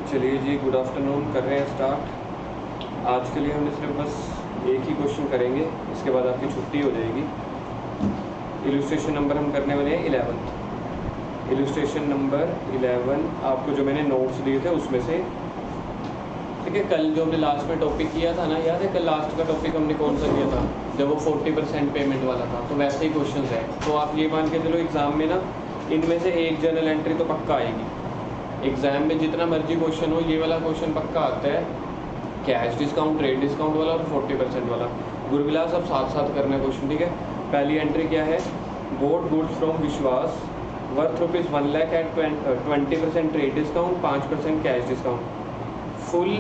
चलिए जी, good afternoon कर रहे हैं स्टार्ट। आज के लिए हमने सिर्फ बस एक ही क्वेश्चन करेंगे, इसके बाद आपकी छुट्टी हो जाएगी। इलस्ट्रेशन नंबर हम करने वाले हैं 11। इलस्ट्रेशन नंबर 11 आपको जो मैंने नोट्स दिए थे उसमें से, ठीक है। कल जो हमने लास्ट में टॉपिक किया था ना, याद है कल लास्ट का टॉपिक हमने कौन सा किया था, जब वो 40% पेमेंट वाला था। तो वैसे ही क्वेश्चन है। तो आप ये मान के चलो एग्ज़ाम में ना इनमें से एक जर्नल एंट्री तो पक्का आएगी। एग्जाम में जितना मर्जी क्वेश्चन हो, ये वाला क्वेश्चन पक्का आता है, कैश डिस्काउंट, ट्रेड डिस्काउंट वाला और 40% वाला। गुरविलास अब साथ साथ करना है क्वेश्चन, ठीक है। पहली एंट्री क्या है, bought goods from Vishwas worth ₹1 lakh at 20% trade discount, 5% cash discount, full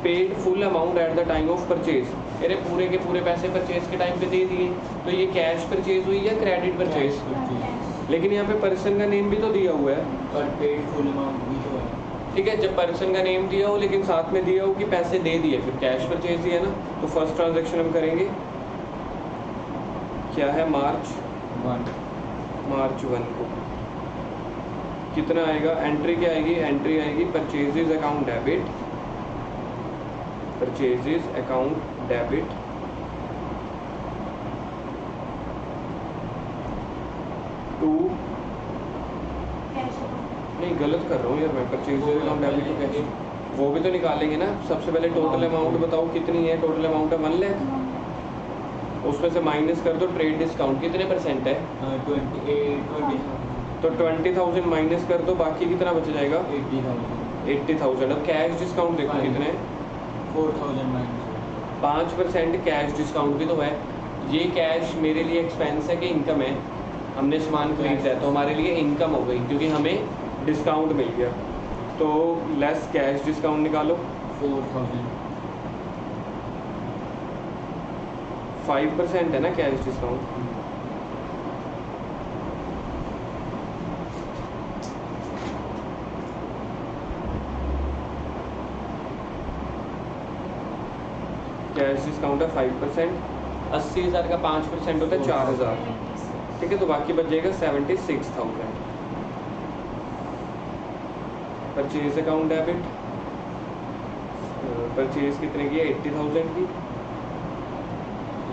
paid full amount at the time of purchase. अरे पूरे के पूरे पैसे परचेज के टाइम पे दे दिए, तो ये कैश परचेज हुई या क्रेडिट परचेज? लेकिन यहाँ पे पर्सन का नेम भी तो दिया हुआ है, पर पेड फुल अमाउंट भी तो है, ठीक है। जब पर्सन का नेम दिया हो लेकिन साथ में दिया हो कि पैसे दे दिए, फिर कैश परचेज दिया ना। तो फर्स्ट ट्रांजैक्शन हम करेंगे, क्या है, मार्च 1 को कितना आएगा, एंट्री क्या आएगी, एंट्री आएगी purchases account debit, purchases account debit to, नहीं गलत कर रहा हूँ यार मैं, purchases account debit to cash, वो भी तो निकालेंगे ना। सबसे पहले टोटल अमाउंट बताओ कितनी है, टोटल अमाउंट है 1 लाख, उसमें से माइनस कर दो ट्रेड डिस्काउंट, कितने परसेंट है, 20,000, तो 20,000 माइनस कर दो, बाकी कितना बच जाएगा, 80,000। अब कैश डिस्काउंट देखो कितने, 4,000 माइनस 5% कैश डिस्काउंट भी तो है। ये कैश मेरे लिए एक्सपेंस है कि इनकम है, हमने सामान खरीदा है तो हमारे लिए इनकम हो गई क्योंकि हमें डिस्काउंट मिल गया। तो लेस कैश डिस्काउंट निकालो, 4,000, 5% है ना कैश डिस्काउंट, कैश डिस्काउंट है 5%। 80,000 का 5% होता है 4,000, ठीक है। तो बाकी बच जाएगा 76,000। परचेज अकाउंट डेबिट, परचेज कितने की है, 80,000 की।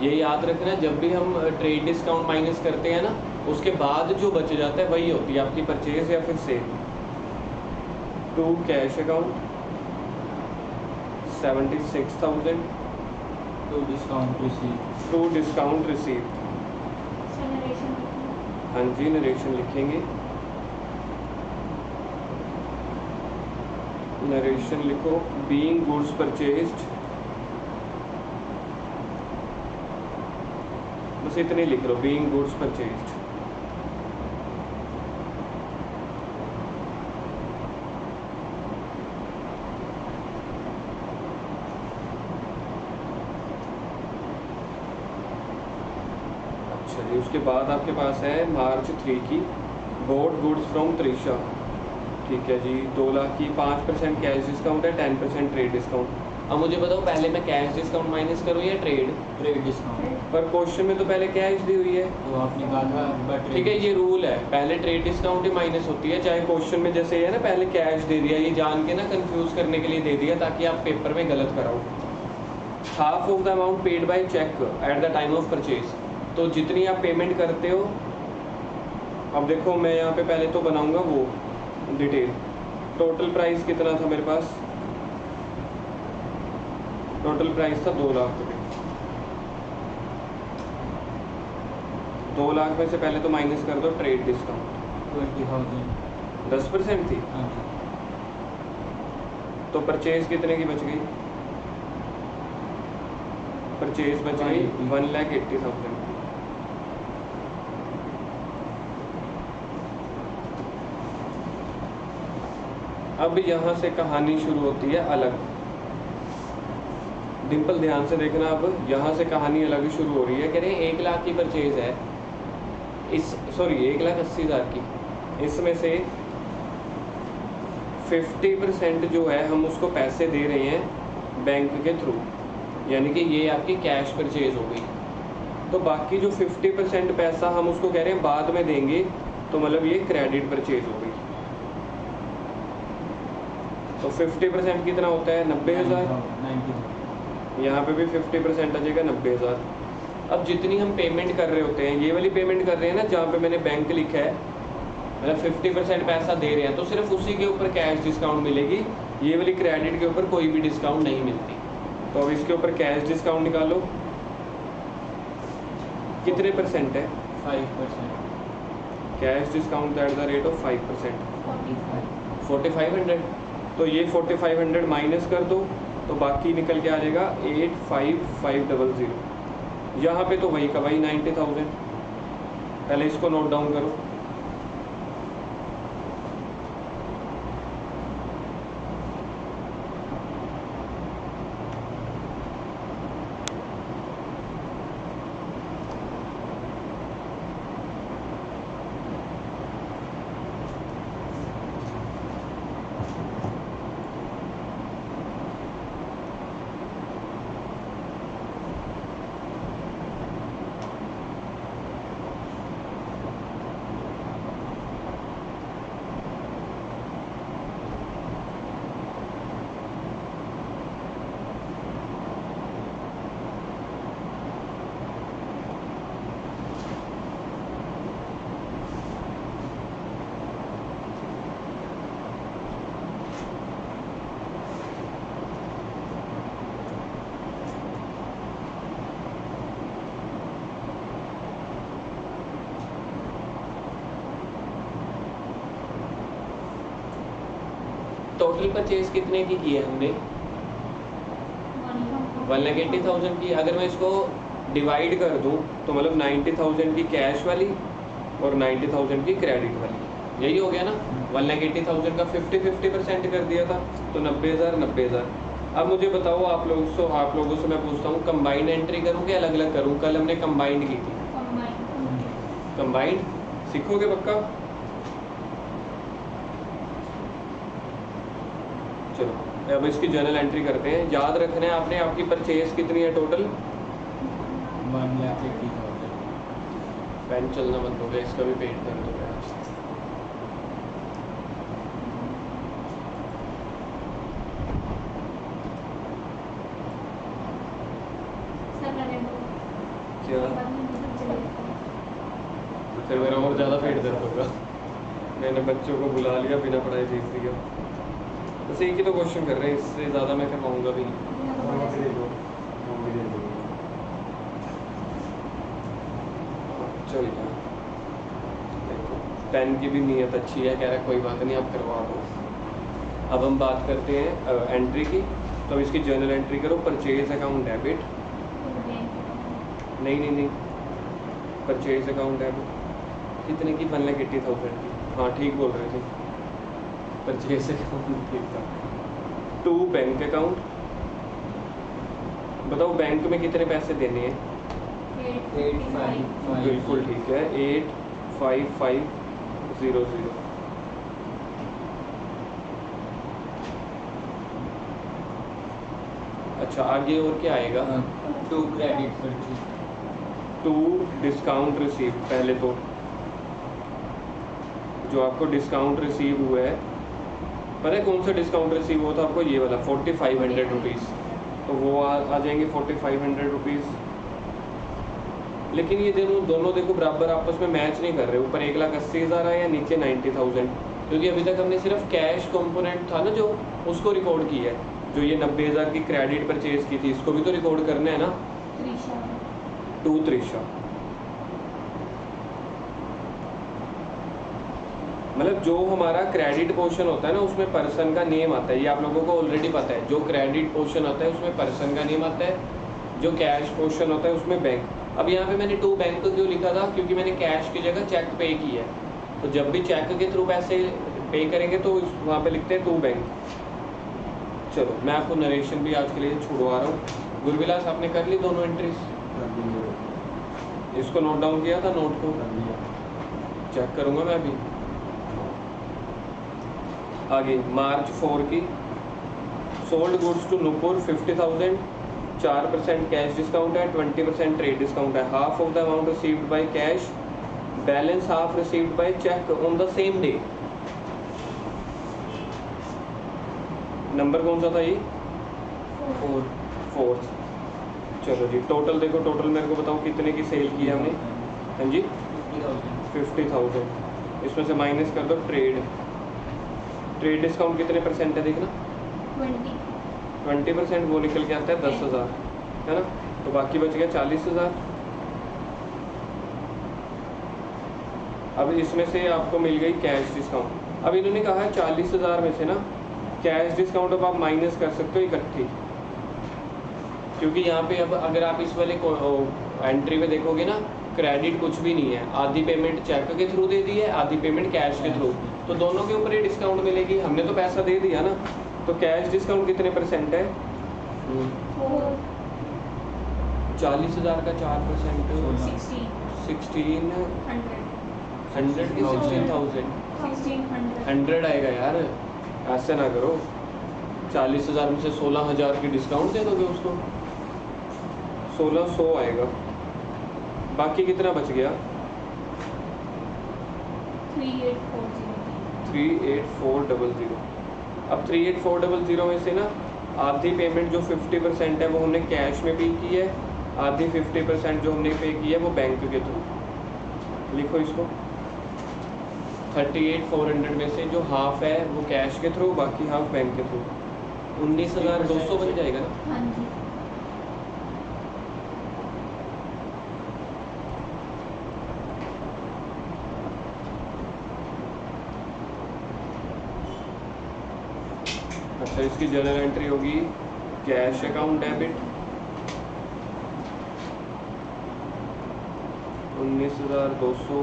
ये याद रखना, जब भी हम ट्रेड डिस्काउंट माइनस करते हैं ना, उसके बाद जो बच जाता है वही होती है आपकी परचेज या फिर sale. To cash account 76,000, to discount receive, to discount receive. हाँ जी, नरेशन लिखेंगे, नरेशन लिखो, बीइंग गुड्स परचेज्ड, बस इतने लिख लो, बीइंग गुड्स परचेज्ड। चलिए, उसके बाद आपके पास है मार्च 3 की, बोट गुड्स फ्रॉम त्रिशा, ठीक है जी, 2 लाख की, 5% कैश डिस्काउंट है, 10% ट्रेड डिस्काउंट। अब मुझे बताओ पहले मैं कैश डिस्काउंट माइनस करूँ या ट्रेड डिस्काउंट, पर क्वेश्चन में तो पहले कैश दी हुई है, तो आपने कहा था ठीक है। ये रूल है, पहले ट्रेड डिस्काउंट ही माइनस होती है, चाहे क्वेश्चन में जैसे है ना, पहले कैश दे दिया, ये जान के ना कंफ्यूज करने के लिए दे दिया ताकि आप पेपर में गलत कराओ। Half of the amount paid by cheque at the time of purchase, तो जितनी आप पेमेंट करते हो, अब देखो मैं यहाँ पे पहले तो बनाऊंगा वो डिटेल। टोटल प्राइस कितना था मेरे पास, टोटल प्राइस था 2 लाख रुपये। 2 लाख में से पहले तो माइनस कर दो ट्रेड डिस्काउंट, 20,000, 10% थी, हाँ जी, तो परचेज कितने की बच गई, परचेज बच गई 1,80,000। अब यहाँ से कहानी शुरू होती है अलग, डिम्पल ध्यान से देखना, अब यहाँ से कहानी अलग शुरू हो रही है। कह रहे हैं 1 लाख की परचेज है, इस 1,80,000 की, इसमें से 50% जो है हम उसको पैसे दे रहे हैं बैंक के थ्रू, यानी कि ये आपकी कैश परचेज हो गई। तो बाकी जो 50% पैसा हम उसको कह रहे हैं बाद में देंगे, तो मतलब ये क्रेडिट परचेज हो गई। तो 50% कितना होता है 90,000। 90,000। यहाँ पे भी 50% आ जाएगा 90,000। अब जितनी हम पेमेंट कर रहे होते हैं, ये वाली पेमेंट कर रहे हैं ना जहाँ पे मैंने बैंक लिखा है, मतलब 50% पैसा दे रहे हैं, तो सिर्फ उसी के ऊपर कैश डिस्काउंट मिलेगी। ये वाली क्रेडिट के ऊपर कोई भी डिस्काउंट नहीं मिलती। तो अब इसके ऊपर कैश डिस्काउंट निकालो, कितने परसेंट है 5%। Cash discount at the rate of 5%, 4500। तो ये 4500 माइनस कर दो तो बाकी निकल के आ जाएगा 85500। यहाँ पे तो वही का वही 90,000। पहले इसको नोट डाउन करो। टोटल परचेज कितने की है हमने 1,80,000 की। अगर मैं इसको डिवाइड कर दूं तो मतलब 90,000 की कैश वाली और 90,000 की क्रेडिट वाली, यही हो गया ना। 1,80,000 का 50% कर दिया था तो 90,000 90,000। अब मुझे बताओ आप लोगों से मैं पूछता हूँ, कंबाइंड एंट्री करूँ कि अलग अलग करूँ? कल हमने कंबाइंड की थी। कंबाइंड सीखोगे पक्का? चलो अब इसकी जर्नल एंट्री करते हैं। याद रखना है आपने, आपकी परचेज कितनी है टोटल? 1,80,000। पेन चलना बंद हो गया, इसका भी पेड कर दो। क्या फिर मेरा और ज़्यादा पेट दर्द होगा। मैंने बच्चों को बुला लिया, बिना पढ़ाई भेज दिया। बस एक ही तो क्वेश्चन कर रहे हैं, इससे ज़्यादा मैं करवाऊँगा भी नहीं। चलिए देखो, पेन की भी नीयत अच्छी है, कह रहा है कोई बात नहीं आप करवा दो। अब हम बात करते हैं एंट्री की। तो इसकी जर्नल एंट्री करो। परचेज अकाउंट डेबिट, नहीं परचेज अकाउंट डेबिट कितने की? 1,80,000 की। हाँ ठीक बोल रहे थे, परचेज अकाउंट ठीक था। 2 बैंक अकाउंट। बताओ बैंक में कितने पैसे देने हैं? 855। बिल्कुल ठीक है, 85500। अच्छा आगे और क्या आएगा? 2 क्रेडिट परचेज। 2 discount receive. पहले तो जो आपको डिस्काउंट रिसीव हुआ है, पता है कौन सा डिस्काउंट रिसीव हुआ था आपको? ये वाला 4,500 रुपीज़। तो वो आ जाएंगे 4,500 रुपीज़। लेकिन ये दोनों देखो बराबर आपस में मैच नहीं कर रहे। ऊपर 1,80,000 है या नीचे 90,000, क्योंकि अभी तक हमने सिर्फ कैश कंपोनेंट था ना जो, उसको रिकॉर्ड किया है। जो ये 90,000 की क्रेडिट परचेज की थी, इसको भी तो रिकॉर्ड करना है ना। 2 त्रिशा, मतलब जो हमारा क्रेडिट पोर्शन होता है ना उसमें पर्सन का नेम आता है। ये आप लोगों को ऑलरेडी पता है। जो क्रेडिट पोर्शन होता है उसमें पर्सन का नेम आता है, जो कैश पोर्शन होता है उसमें बैंक। अब यहाँ पे मैंने 2 बैंक क्यों लिखा था? क्योंकि मैंने कैश की जगह चेक पे की है। तो जब भी चेक के थ्रू पैसे पे करेंगे तो वहाँ पे लिखते हैं 2 बैंक। चलो मैं आपको नरेशन भी आज के लिए छुड़वा रहा हूँ। गुरविलास आपने कर ली दोनों एंट्रीज? इसको नोट डाउन किया था? नोट को चेक करूँगा मैं अभी। आगे मार्च 4 की sold goods to Nupur 50,000, 4% cash discount है, 20% ट्रेड डिस्काउंट है। Half of the amount received by cash, balance half received by cheque on the same day. Number कौन सा था ये? 4 4th। चलो जी, टोटल देखो, टोटल मेरे को बताओ कितने की सेल की है हमने? हाँ जी 50,000। इसमें से माइनस कर दो ट्रेड। ट्रेड डिस्काउंट कितने परसेंट है देखना? 20%। वो निकल के आता है 10,000, है ना? तो बाकी बच गया 40,000। अब इसमें से आपको मिल गई कैश डिस्काउंट। अब इन्होंने कहा है 40,000 में से ना कैश डिस्काउंट अब आप माइनस कर सकते हो इकट्ठी, क्योंकि यहाँ पे अब अगर आप इस वाले एंट्री में देखोगे ना, क्रेडिट कुछ भी नहीं है। आधी पेमेंट चेक के थ्रू दे दी है, आधी पेमेंट कैश के थ्रू, तो दोनों के ऊपर ही डिस्काउंट मिलेगी। हमने तो पैसा दे दिया ना, तो कैश डिस्काउंट कितने परसेंट है? 40,000 का 4% 1600 की 16,000 100 आएगा यार। ऐसे ना करो, 40,000 में से 16,000 की डिस्काउंट दे दोगे उसको, 1600 आएगा। बाकी कितना बच गया? 38400। अब 38400 में से ना आधी पेमेंट जो 50% है वो हमने कैश में पे की है, आधी 50% जो हमने पे की है वो बैंक के थ्रू। लिखो इसको, 38,400 में से जो हाफ है वो कैश के थ्रू, बाकी हाफ बैंक के थ्रू। 19,200 बन जाएगा ना? हाँ जी। अच्छा, इसकी जनरल एंट्री होगी cash account debit 19,200,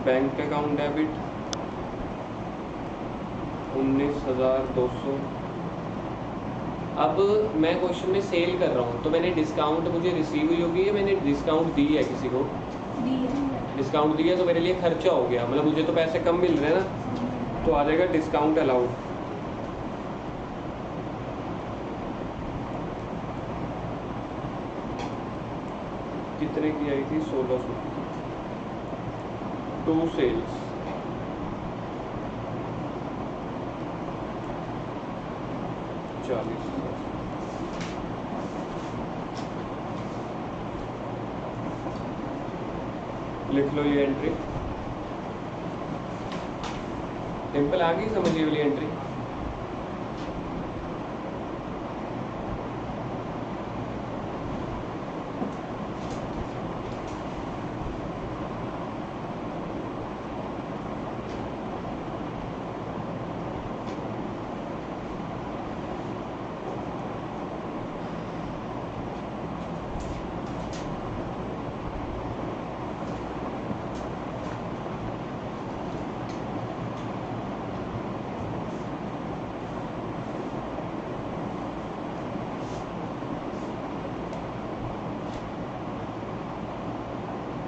bank account debit 19,200। अब मैं क्वेश्चन में सेल कर रहा हूँ, तो मैंने डिस्काउंट मुझे रिसीव हुई होगी या मैंने डिस्काउंट दी है किसी को? डिस्काउंट दिया तो मेरे लिए खर्चा हो गया, मतलब मुझे तो पैसे कम मिल रहे हैं ना, तो आ जाएगा डिस्काउंट अलाउड। कितने की आई थी? 1600। टू सेल्स, लिख लो ये एंट्री। सिंपल आ गई समझ ये वाली एंट्री?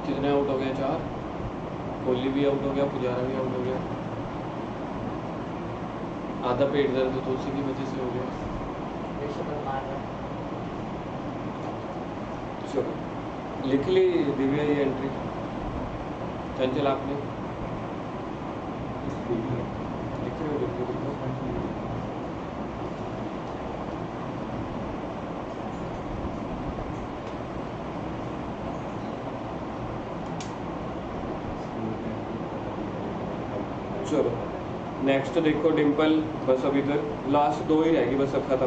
कितने आउट हो गए? 4। कोहली भी आउट हो गया, पुजारा भी आउट हो गया, आधा पेट दर्द तो उसी की वजह से हो गया। चलो लिख ली दिव्या ये एंट्री? चंचल आपने लिख रहे हो? चलो नेक्स्ट देखो डिम्पल, बस अभी तक लास्ट 2 ही रहेगी बस, अब खत्म।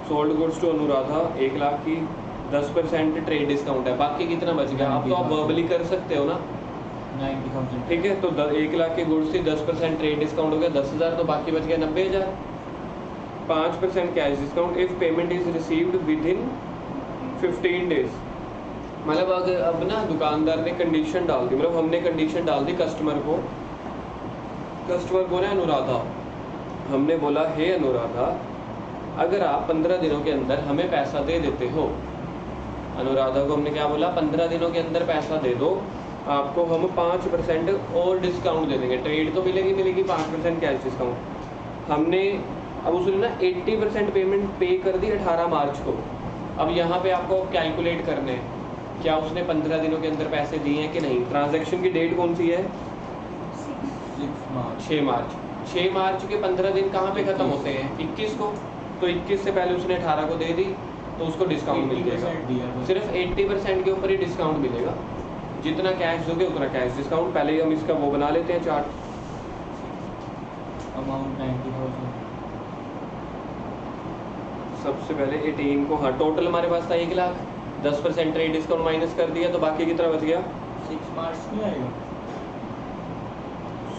Sold goods to Anuradha 1 lakh की 10% ट्रेड डिस्काउंट है। बाकी कितना बच गया? आप तो आप वर्बली कर सकते हो ना, 90,000। ठीक है। तो 1 लाख के गुड्स थी, 10% ट्रेड डिस्काउंट हो गया 10,000, तो बाकी बच गया 90,000। 5% cash discount if payment is received with in 15 days. मतलब अगर अब ना दुकानदार ने कंडीशन डाल दी, मतलब हमने कंडीशन डाल दी कस्टमर को ना अनुराधा, हमने बोला हे अनुराधा, अगर आप 15 दिनों के अंदर हमें पैसा दे देते हो, अनुराधा को हमने क्या बोला? 15 दिनों के अंदर पैसा दे दो, आपको हम 5% और डिस्काउंट दे देंगे। ट्रेड तो मिलेगी 5% कैश डिस्काउंट। हमने अब उसने ना 80% पेमेंट पे कर दी 18 मार्च को। अब यहाँ पे आपको कैलकुलेट करने हैं क्या उसने 15 दिनों के अंदर पैसे दिए हैं कि नहीं। ट्रांजैक्शन की डेट कौन सी है? 6 मार्च। 6 मार्च। 6 मार्च के 15 दिन कहाँ पे खत्म होते हैं? 21 को। तो 21 से पहले उसने 18 को दे दी तो उसको डिस्काउंट मिल 80% जाएगा। दिया बस। सिर्फ 80% के ऊपर ही डिस्काउंट मिलेगा। जितना कैश दोगे उतना कैश डिस्काउंट। पहले ही हम इसका वो बना लेते हैं चार्ट। अमाउंट 90,000। सबसे पहले 18 को, हाँ टोटल हमारे पास था 1 लाख, 10% ट्रेड डिस्काउंट माइनस कर दिया तो बाकी कितना बच गया? 6 मार्च नहीं आएगा?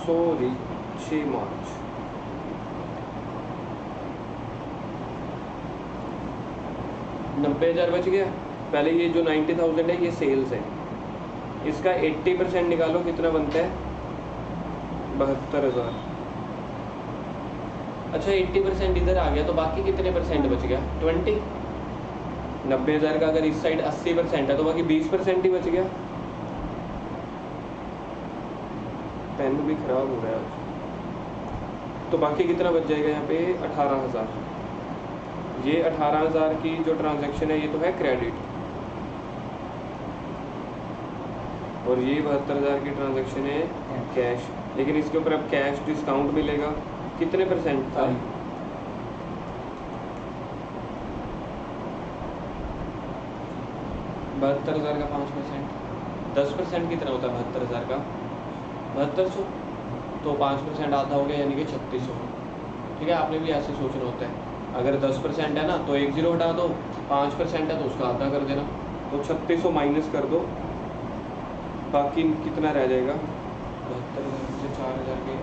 सॉरी 6 मार्च। $90,000 बच गया। पहले ये जो 90,000 है ये सेल्स है, इसका 80% निकालो कितना बनता है? 72,000। अच्छा 80% इधर आ गया तो बाकी कितने परसेंट बच गया? 20। 90,000 का अगर इस साइड 80% है तो बाकी 20% ही बच गया। पेन भी खराब हो रहा है आज। तो बाकी कितना बच जाएगा यहाँ पे? 18,000। ये 18,000 की जो ट्रांजैक्शन है ये तो है क्रेडिट, और ये 72,000 की ट्रांजैक्शन है कैश। लेकिन इसके ऊपर अब कैश डिस्काउंट मिलेगा कितने परसेंट था? 72,000 का 5%, 10% कितना होता है 72,000 का? 7200। तो 5% आधा हो गया यानी कि 3600। ठीक है, आपने भी ऐसे सोचना होता है। अगर 10% है ना तो 1 0 हटा दो, 5% है तो उसका आधा कर देना। तो 3600 माइनस कर दो, बाकी कितना रह जाएगा? 72,000 से 4,000 के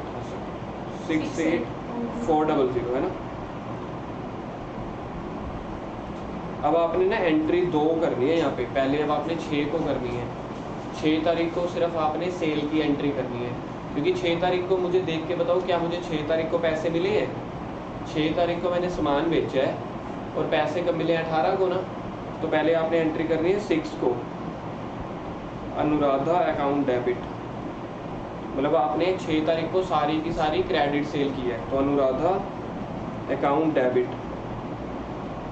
68,400 है ना। अब आपने ना एंट्री 2 करनी है यहाँ पे। पहले अब आपने 6 को करनी है। 6 तारीख को सिर्फ आपने सेल की एंट्री करनी है, क्योंकि 6 तारीख को मुझे देख के बताओ क्या मुझे 6 तारीख को पैसे मिले हैं? 6 तारीख को मैंने सामान बेचा है और पैसे कब मिले? 18 को ना। तो पहले आपने एंट्री करनी है 6 को, अनुराधा अकाउंट डेबिट। मतलब आपने 6 तारीख को सारी की सारी क्रेडिट सेल की है, तो अनुराधा अकाउंट डेबिट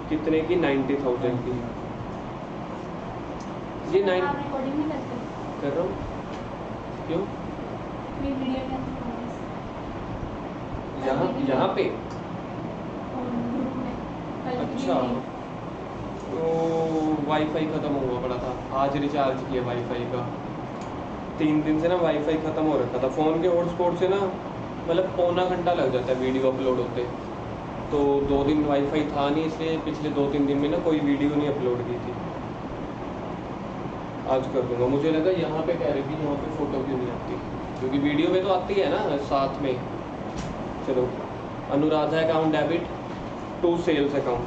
कितने की? 90,000 की। ये 9 आप रिकॉर्डिंग नहीं करते? कर रहा हूँ। क्यों? मेरी वीडियो में यहाँ पे? ग्रुप में कल की अच्छा, वीडियो। तो वाईफाई ख़त्म हुआ पड़ा था, आज रिचार्ज किया वाईफाई का। 3 दिन से ना वाईफाई ख़त्म हो रखा था। फ़ोन के हॉटस्पॉट से ना मतलब पौना घंटा लग जाता है वीडियो अपलोड होते। तो 2 दिन वाईफाई था नहीं, इसलिए पिछले 2-3 दिन में ना कोई वीडियो नहीं अपलोड की थी। आज कर दूंगा। मुझे लगा यहाँ पे कह रही थी यहाँ पे फ़ोटो क्यों नहीं आती, क्योंकि वीडियो में तो आती है ना साथ में। चलो, Anuradha account debit to sales account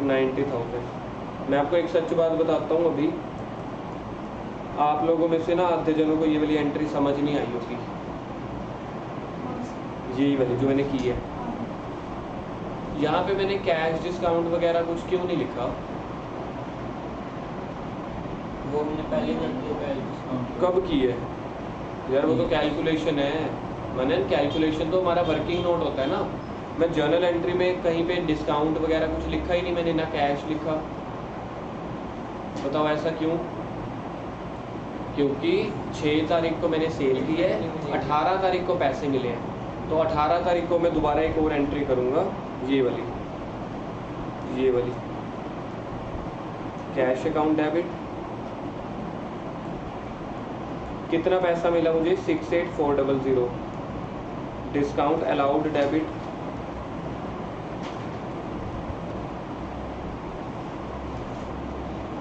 90,000। मैं आपको एक सच बात बताता हूँ, अभी आप लोगों में से ना आधे जनों को ये वाली एंट्री समझ नहीं आई होगी, यही वाली जो मैंने की है। यहाँ पे मैंने कैश डिस्काउंट वगैरह कुछ क्यों नहीं लिखा? वो मैंने पहले कर दिया कैश डिस्काउंट। कब की है यार? वो तो कैलकुलेशन है। मैंने कैलकुलेशन तो हमारा वर्किंग नोट होता है ना। मैं जर्नल एंट्री में कहीं पे डिस्काउंट वगैरह कुछ लिखा ही नहीं, मैंने ना कैश लिखा। बताओ ऐसा क्यों? क्योंकि 6 तारीख को मैंने सेल की है, 18 तारीख को पैसे मिले हैं, तो 18 तारीख को मैं दोबारा एक और एंट्री करूँगा, ये वाली कैश अकाउंट डेबिट। कितना पैसा मिला मुझे? 68,400। Discount allowed debit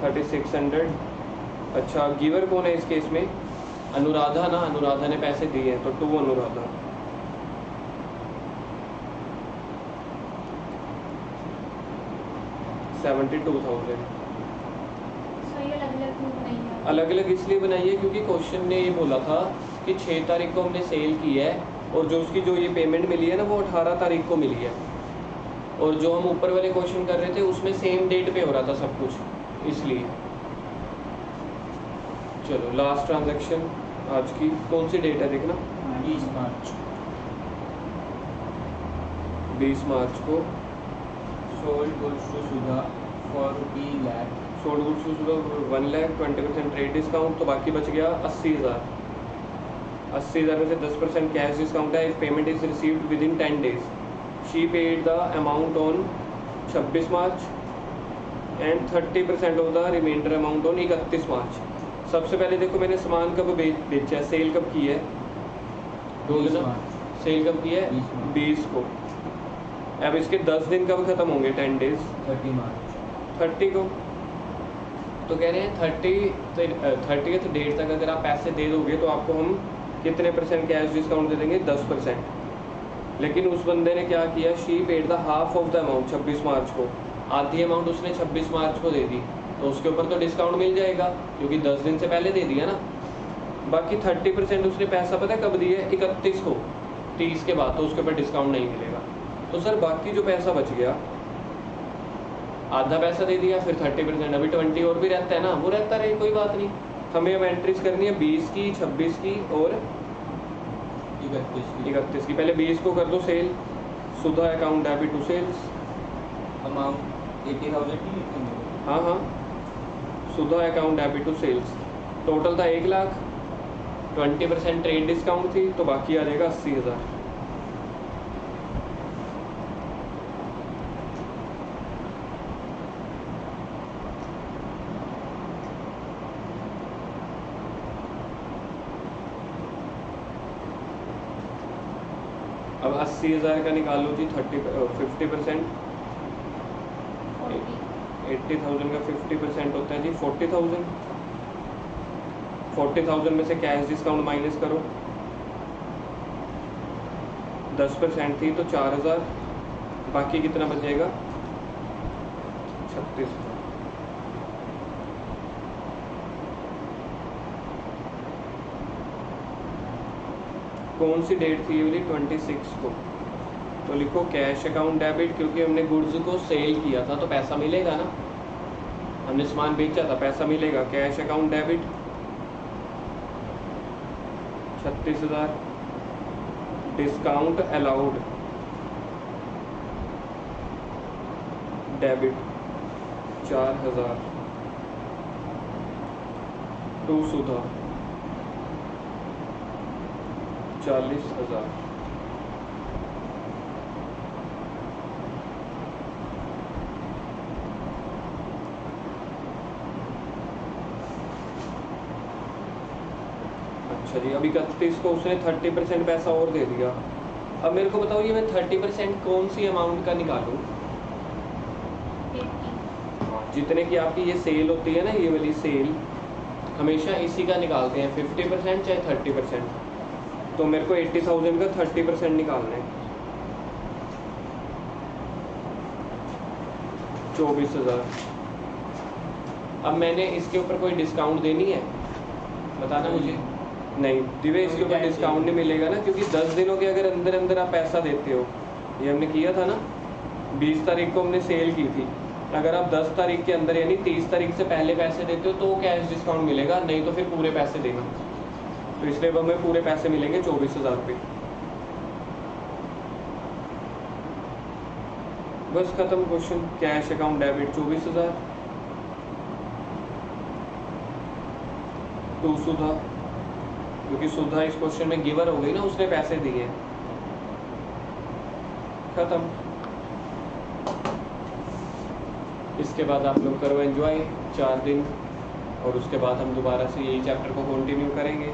3600। अच्छा, गिवर कौन है इस केस में? अनुराधा ना, अनुराधा ने पैसे दिए हैं तो टू अनुराधा। $72,000। सही अलग-अलग क्यों बनाई है? अलग अलग इसलिए बनाई है क्योंकि क्वेश्चन ने ये बोला था कि 6 तारीख को हमने सेल की है और जो उसकी जो ये पेमेंट मिली है ना वो 18 तारीख को मिली है, और जो हम ऊपर वाले क्वेश्चन कर रहे थे उसमें सेम डेट पे हो रहा था सब कुछ, इसलिए। चलो लास्ट ट्रांजैक्शन आज की कौन सी डेट है देखना? 20 मार्च। 20 मार्च को sold goods to Sudha for ₹1 lakh. Sold goods 1 lakh, 20% trade discount, तो बाकी बच गया 80,000। 80,000 में से 10% कैश डिस्काउंट है। If payment is received within 10 days, she paid the amount on 26 March and 30% of the reminder amount on 31 March. सबसे पहले देखो मैंने सामान कब बेचा है, सेल कब की है, 20 दिन मार्च। सेल कब की है 20 मार्च। 20 को। अब इसके 10 दिन कब खत्म होंगे, 10 days 30 मार्च। 30 को। तो कह रहे हैं 30th डेट तक अगर आप पैसे दे दोगे तो आपको हम कितने % कैश डिस्काउंट दे देंगे, 10%। लेकिन उस बंदे ने क्या किया, she paid the half of the amount 26 मार्च को, आधी अमाउंट उसने 26 मार्च को दे दी, तो उसके ऊपर तो डिस्काउंट मिल जाएगा क्योंकि 10 दिन से पहले दे दिया ना। बाकी 30% उसने पैसा पता है कब दिया है, 31 को, 30 के बाद, तो उसके ऊपर डिस्काउंट नहीं मिलेगा। तो सर बाकी जो पैसा बच गया, आधा पैसा दे दिया, फिर 30%, अभी 20 और भी रहता है ना, वो रहता रहे, कोई बात नहीं। हमें अब एंट्रीज करनी है 20 की, 26 की और 31 की। पहले 20 को कर दो sale, Sudha account debit to sales, amount 80,000 की लिखेंगे। हाँ हाँ, Sudha account debit to sales, total था 1 लाख, 20% ट्रेड डिस्काउंट थी, तो बाकी आ जाएगा 80,000। अब 80,000 का निकालो जी, 50%, 80,000 का 50% होता है जी 40,000। 40,000 में से कैश डिस्काउंट माइनस करो, 10% थी तो 4,000, बाकी कितना बचेगा, 36,000। कौन सी डेट थी ये वाली, 26 को। तो लिखो कैश अकाउंट डेबिट, क्योंकि हमने गुड्स को सेल किया था तो पैसा मिलेगा ना, हमने सामान बेचा था, पैसा मिलेगा। Cash account debit 36,000, discount allowed debit 4,000, to Sudha 40,000। अच्छा जी, अभी 31 को उसने 30% पैसा और दे दिया। अब मेरे को बताओ, ये मैं 30% कौन सी अमाउंट का निकालूं? जितने की आपकी ये सेल होती है ना, ये वाली सेल, हमेशा इसी का निकालते हैं, 50% चाहे 30%। तो मेरे को 80,000 का 30% निकालना है, 24,000। अब मैंने इसके ऊपर कोई डिस्काउंट देनी है, बताना मुझे। नहीं दिवे, इसके ऊपर डिस्काउंट नहीं मिलेगा ना, क्योंकि 10 दिनों के अगर अंदर अंदर आप पैसा देते हो, ये हमने किया था ना, 20 तारीख को हमने सेल की थी, अगर आप 10 तारीख के अंदर यानी 30 तारीख से पहले पैसे देते हो तो कैश डिस्काउंट मिलेगा, नहीं तो फिर पूरे पैसे देना। तो इसलिए अब हमें पूरे पैसे मिलेंगे 24,000 रुपये। बस खत्म question. Cash account debit 24,000 to Sudha, क्योंकि सुधा इस क्वेश्चन में गिवर हो गई ना, उसने पैसे दिए, खत्म। इसके बाद आप लोग करो एंजॉय 4 दिन, और उसके बाद हम दोबारा से यही चैप्टर को कंटिन्यू करेंगे।